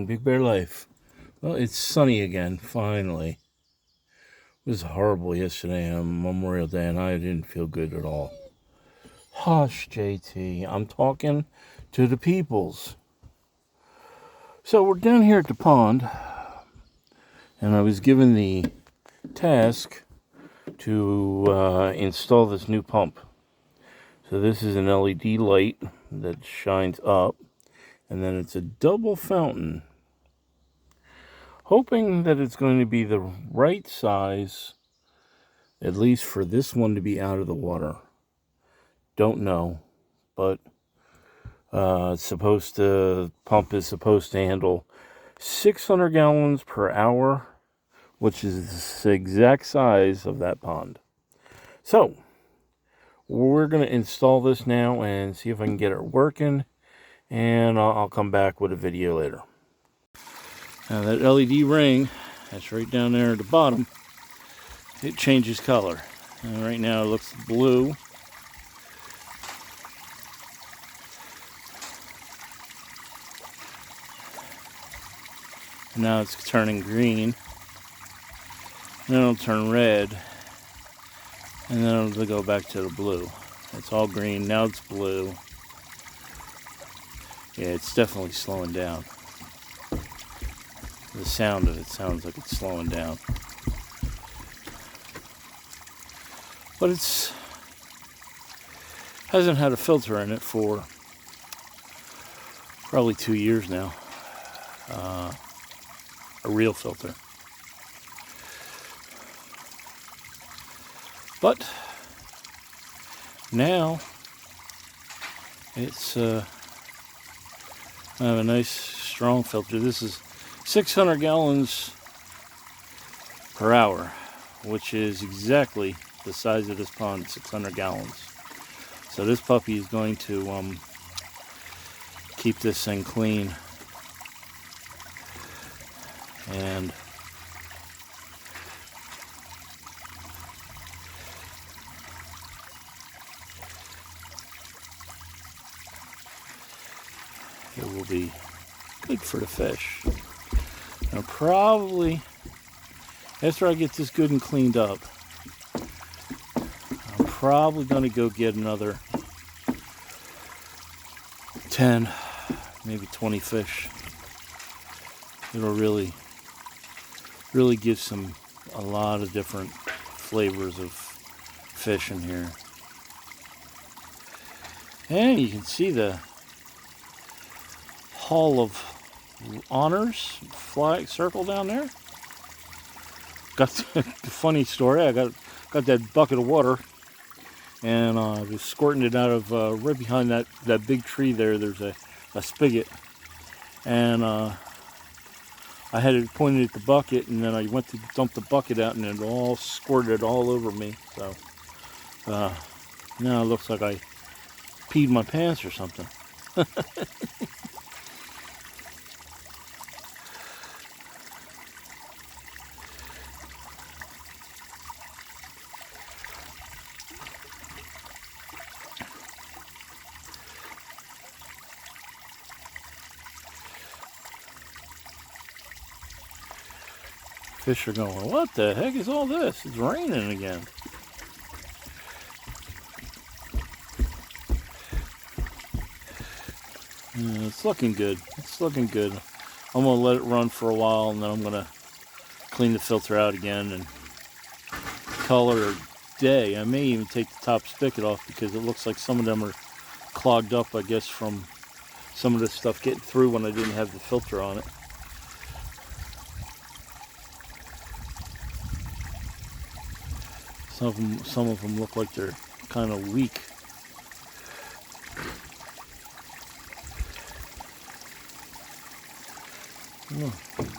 Big Bear Life. Well, it's sunny again, finally. It was horrible yesterday on Memorial Day, and I didn't feel good at all. Hush, JT. I'm talking to the peoples. So we're down here at the pond, and I was given the task to install this new pump. So this is an LED light that shines up, and then it's a double fountain. Hoping that it's going to be the right size, at least for this one to be out of the water. Don't know, but pump is supposed to handle 600 gallons per hour, which is the exact size of that pond. So we're going to install this now and see if I can get it working, and I'll come back with a video later. Now that LED ring, that's right down there at the bottom, it changes color. And right now it looks blue. And now it's turning green. And then it'll turn red. And then it'll go back to the blue. It's all green, now it's blue. Yeah, it's definitely slowing down. The sound of it sounds like it's slowing down. But it's hasn't had a filter in it for probably 2 years now. A real filter. But now it's I have a nice strong filter. This is 600 gallons per hour, which is exactly the size of this pond, 600 gallons. So this puppy is going to keep this thing clean, and it will be good for the fish. Now probably after I get this good and cleaned up, I'm probably going to go get another 10, maybe 20 fish. It'll really give a lot of different flavors of fish in here. And you can see the Hall of Honors flag circle down there. Got the funny story. I got that bucket of water, and I was squirting it out of right behind that big tree there. There's a spigot, and I had it pointed at the bucket, and then I went to dump the bucket out, and it all squirted all over me. So now it looks like I peed my pants or something. Fish are going, what the heck is all this? It's raining again. It's looking good. It's looking good. I'm going to let it run for a while, and then I'm going to clean the filter out again and color day. I may even take the top spigot off because it looks like some of them are clogged up, I guess, from some of this stuff getting through when I didn't have the filter on it. Some of them look like they're kind of weak.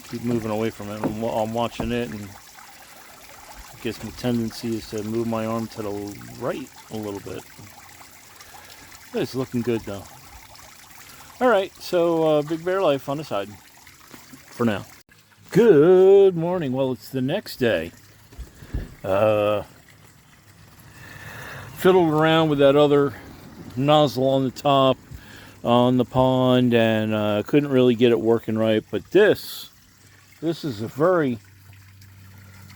Keep moving away from it. I'm watching it, and I guess my tendency is to move my arm to the right a little bit. It's looking good though. Alright, so Big Bear Life on the side for now. Good morning. Well, it's the next day. Fiddled around with that other nozzle on the top, on the pond, and couldn't really get it working right. But this is a very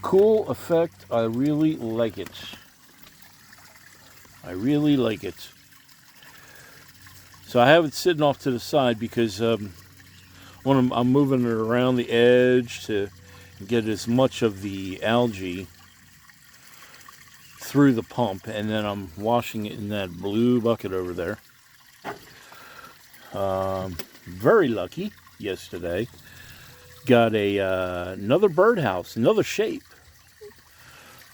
cool effect. I really like it. I really like it. So I have it sitting off to the side because I'm moving it around the edge to get as much of the algae through the pump, and then I'm washing it in that blue bucket over there. Very lucky yesterday. Got another birdhouse, another shape.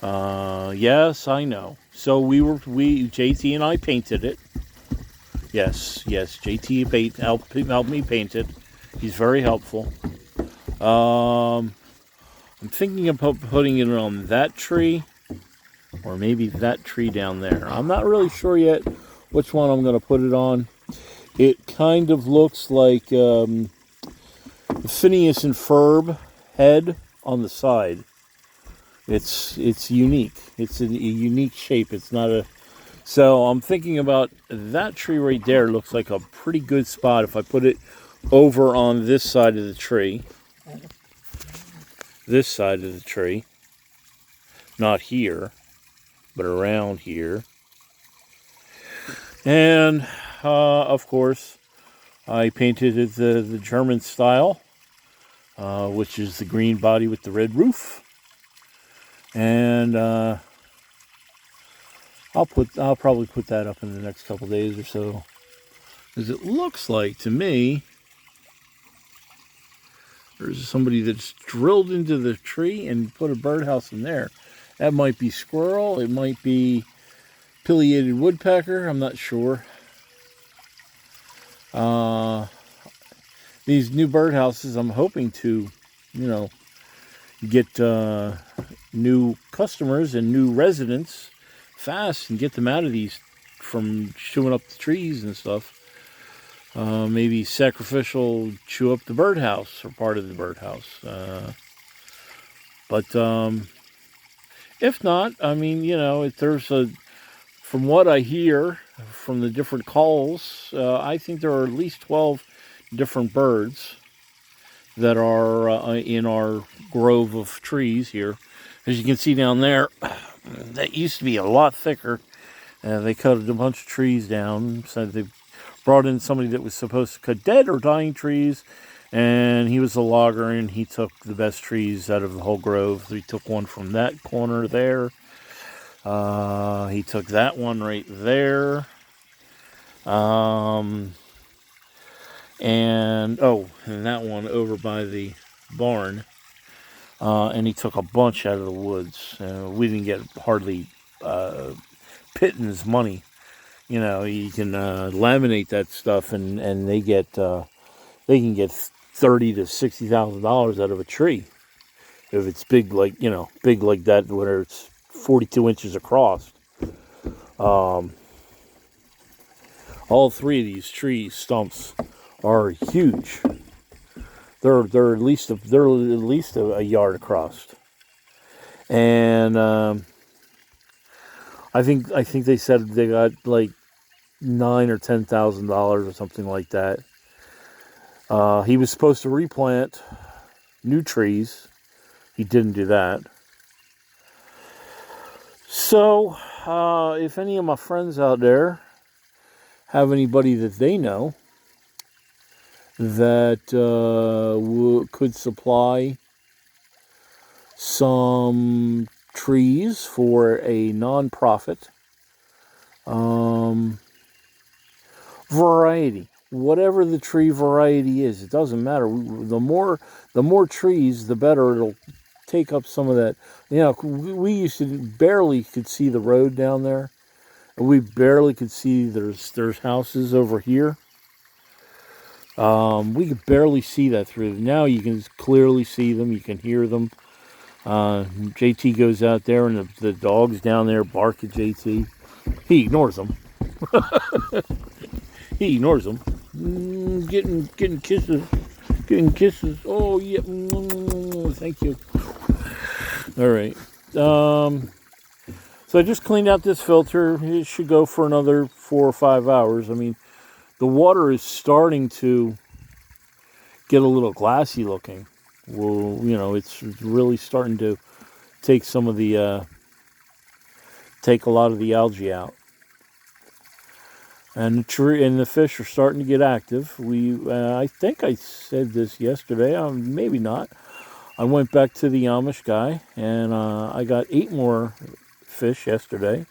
Yes, I know. So JT and I painted it. Yes, JT helped me paint it. He's very helpful. I'm thinking about putting it on that tree, or maybe that tree down there. I'm not really sure yet which one I'm going to put it on. It kind of looks like the Phineas and Ferb head on the side. It's unique. It's a unique shape. It's not a... So I'm thinking about that tree right there. Looks like a pretty good spot if I put it over on this side of the tree. This side of the tree. Not here, but around here. And, of course, I painted it the German style, which is the green body with the red roof. And I'll probably put that up in the next couple days or so, because it looks like to me there's somebody that's drilled into the tree and put a birdhouse in there. That might be squirrel. It might be pileated woodpecker. I'm not sure. These new birdhouses, I'm hoping to, get new customers and new residents fast and get them out of these from chewing up the trees and stuff. Maybe sacrificial chew up the birdhouse or part of the birdhouse. But if not, I mean, from what I hear from the different calls, I think there are at least 12 different birds that are in our grove of trees here. As you can see down there, that used to be a lot thicker. They cut a bunch of trees down. So they brought in somebody that was supposed to cut dead or dying trees, and he was a logger, and he took the best trees out of the whole grove. He took one from that corner there. He took that one right there. And that one over by the barn. And he took a bunch out of the woods. We didn't get hardly pittance money. You can laminate that stuff, and they can get $30,000 to $60,000 out of a tree if it's big like that, where it's 42 inches across. All three of these tree stumps are huge. They're at least a yard across, and I think they said they got like $9,000 or $10,000 or something like that. He was supposed to replant new trees. He didn't do that. So, if any of my friends out there have anybody that they know that could supply some trees for a non-profit variety, whatever the tree variety is, it doesn't matter. The more trees, the better it'll take up some of that. We used to barely could see the road down there, and we barely could see there's houses over here. We could barely see that through. Now you can clearly see them. You can hear them. JT goes out there, and the dogs down there bark at JT. He ignores them. He ignores them. Getting kisses. Getting kisses. Oh, yeah. Thank you. All right. So I just cleaned out this filter. It should go for another 4 or 5 hours. I mean, the water is starting to get a little glassy looking. Well, it's really starting to take some of the take a lot of the algae out, and the fish are starting to get active. I think I said this yesterday, maybe not. I went back to the Amish guy, and I got 8 more fish yesterday.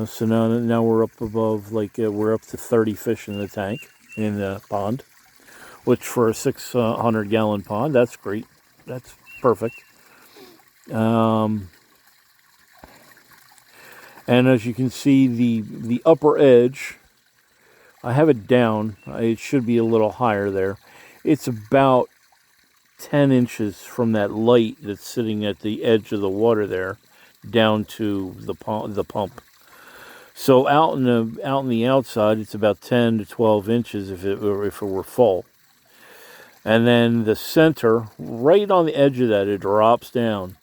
So now we're up above, we're up to 30 fish in the tank, in the pond, which for a 600-gallon pond, that's great. That's perfect. And as you can see, the upper edge, I have it down. It should be a little higher there. It's about 10 inches from that light that's sitting at the edge of the water there down to the pump. So out in the outside, it's about 10 to 12 inches if it were full. And then the center, right on the edge of that, it drops down.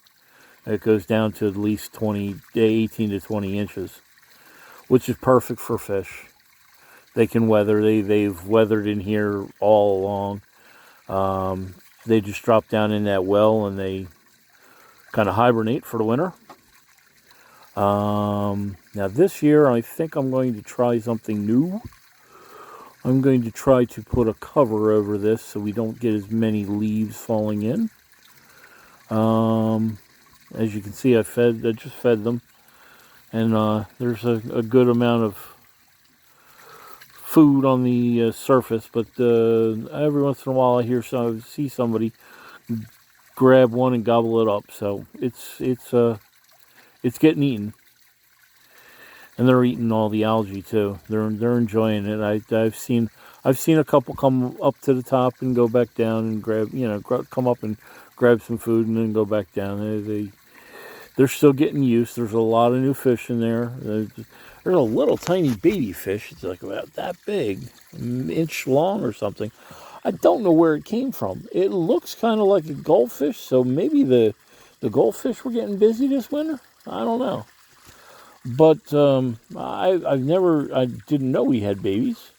It goes down to at least 18 to 20 inches, which is perfect for fish. They can weather. They've weathered in here all along. They just drop down in that well and they kind of hibernate for the winter. Now this year, I think I'm going to try something new. I'm going to try to put a cover over this so we don't get as many leaves falling in. As you can see, I just fed them, and there's a good amount of food on the surface, but every once in a while I see somebody grab one and gobble it up. So it's getting eaten, and they're eating all the algae too. They're enjoying it. I've seen a couple come up to the top and go back down and come up and grab some food and then go back down. They're still getting used. There's a lot of new fish in there. There's a little tiny baby fish. It's like about that big, an inch long or something. I don't know where it came from. It looks kind of like a goldfish, so maybe the goldfish were getting busy this winter. I don't know. But I didn't know we had babies.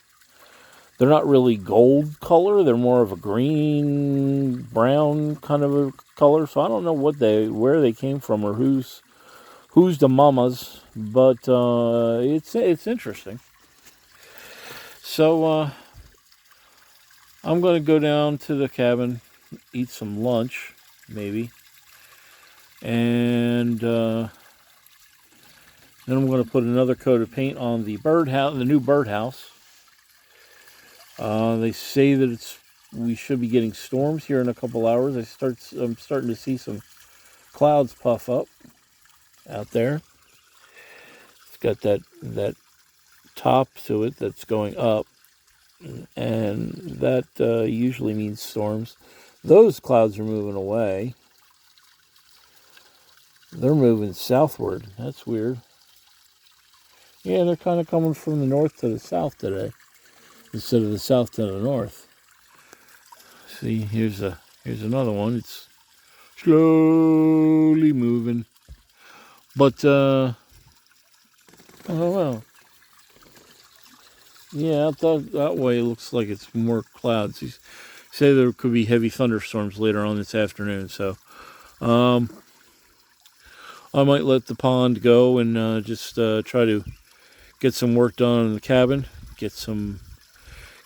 They're not really gold color. They're more of a green, brown kind of a color. So I don't know where they came from or who's the mamas. But it's interesting. So I'm going to go down to the cabin, eat some lunch, maybe, and then I'm going to put another coat of paint on the new birdhouse. They say that we should be getting storms here in a couple hours. I'm starting to see some clouds puff up out there. It's got that top to it that's going up, and that usually means storms. Those clouds are moving away. They're moving southward. That's weird. Yeah, they're kind of coming from the north to the south today, instead of the south to the north. See, here's another one. It's slowly moving, but I don't know. Yeah, out that way it looks like it's more clouds. You say there could be heavy thunderstorms later on this afternoon, so I might let the pond go and just try to get some work done in the cabin, get some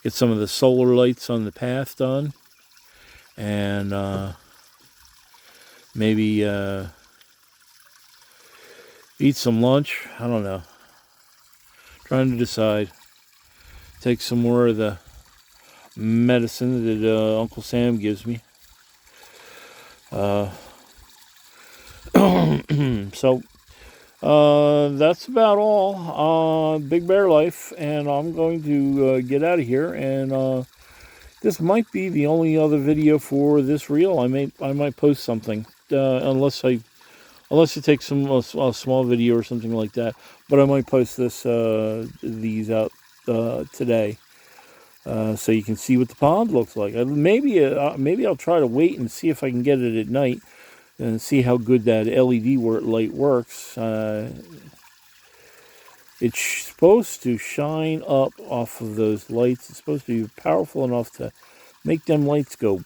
of the solar lights on the path done, and maybe eat some lunch. I don't know. Trying to decide. Take some more of the medicine that Uncle Sam gives me. So that's about all. Big Bear Life, and I'm going to get out of here. And this might be the only other video for this reel. I might post something, unless it takes a small video or something like that. But I might post these out today, so you can see what the pond looks like. Maybe I'll try to wait and see if I can get it at night and see how good that LED light works. It's supposed to shine up off of those lights. It's supposed to be powerful enough to make them lights go,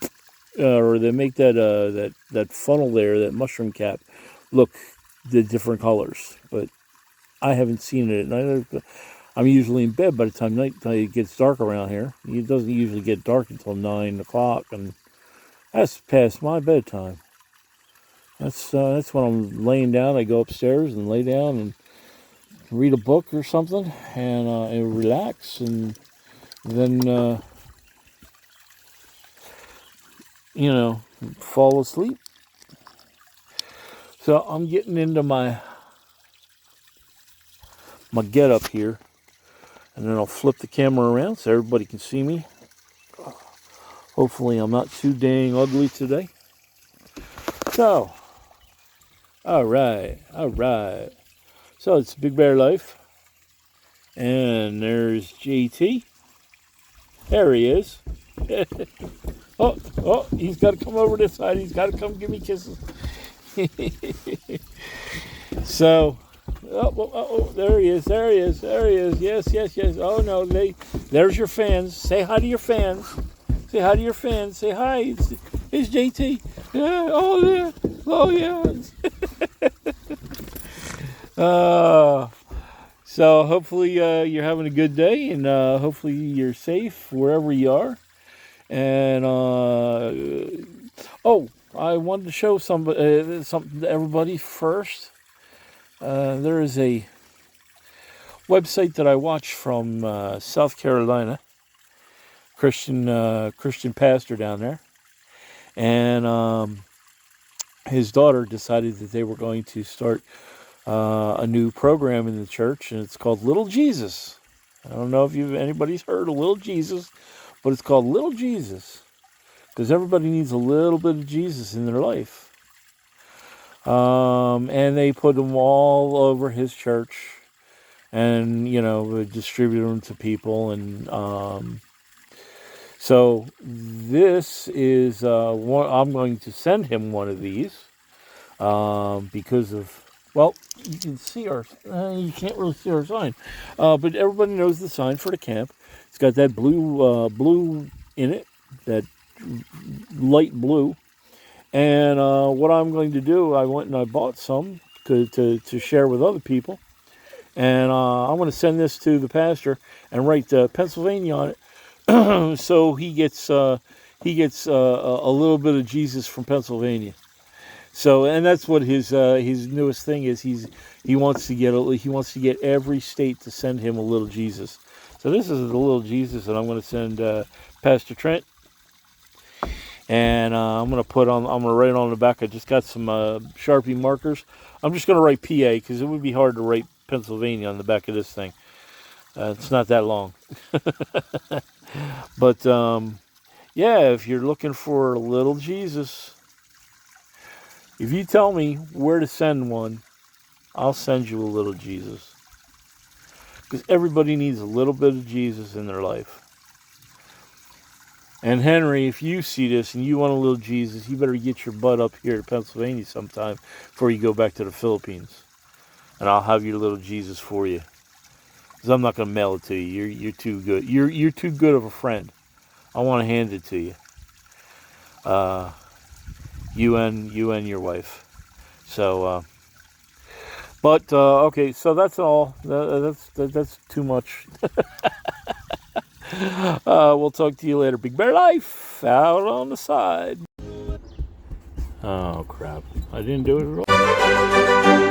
or they make that funnel there, that mushroom cap, look the different colors. But I haven't seen it at night. I'm usually in bed by the time it gets dark around here. It doesn't usually get dark until 9 o'clock, and that's past my bedtime. That's when I'm laying down. I go upstairs and lay down and read a book or something, and relax, and then fall asleep. So I'm getting into my get up here, and then I'll flip the camera around so everybody can see me. Hopefully I'm not too dang ugly today. So, all right. So it's Big Bear Life, and there's JT. There he is. oh, he's got to come over this side. He's got to come give me kisses. So, there he is. Yes. Oh no, there's your fans. Say hi to your fans. Say hi. It's JT. Yeah. Oh yeah. So hopefully you're having a good day, and hopefully you're safe wherever you are. And I wanted to show something to everybody first. There is a website that I watch from South Carolina, Christian pastor down there, and his daughter decided that they were going to start a new program in the church, and it's called Little Jesus. I don't know if anybody's heard of Little Jesus, but it's called Little Jesus because everybody needs a little bit of Jesus in their life. And they put them all over his church, and distribute them to people, and so this is one. I'm going to send him one of these because of. Well, you can see you can't really see our sign, but everybody knows the sign for the camp. It's got that blue in it, that light blue. And what I'm going to do, I went and I bought some to share with other people. And I'm going to send this to the pastor and write Pennsylvania on it, so he gets a little bit of Jesus from Pennsylvania. So, and that's what his newest thing is. He wants to get every state to send him a little Jesus. So this is the little Jesus that I'm going to send Pastor Trent, and I'm going to write on the back. I just got some Sharpie markers. I'm just going to write PA because it would be hard to write Pennsylvania on the back of this thing. It's not that long, but yeah, if you're looking for a little Jesus. If you tell me where to send one, I'll send you a little Jesus. Because everybody needs a little bit of Jesus in their life. And Henry, if you see this and you want a little Jesus, you better get your butt up here to Pennsylvania sometime before you go back to the Philippines. And I'll have your little Jesus for you. Because I'm not going to mail it to you. You're too good. You're too good of a friend. I want to hand it to you. You and your wife. So, but okay. So that's all. That's too much. We'll talk to you later. Big Bear Life out on the side. Oh crap! I didn't do it at all.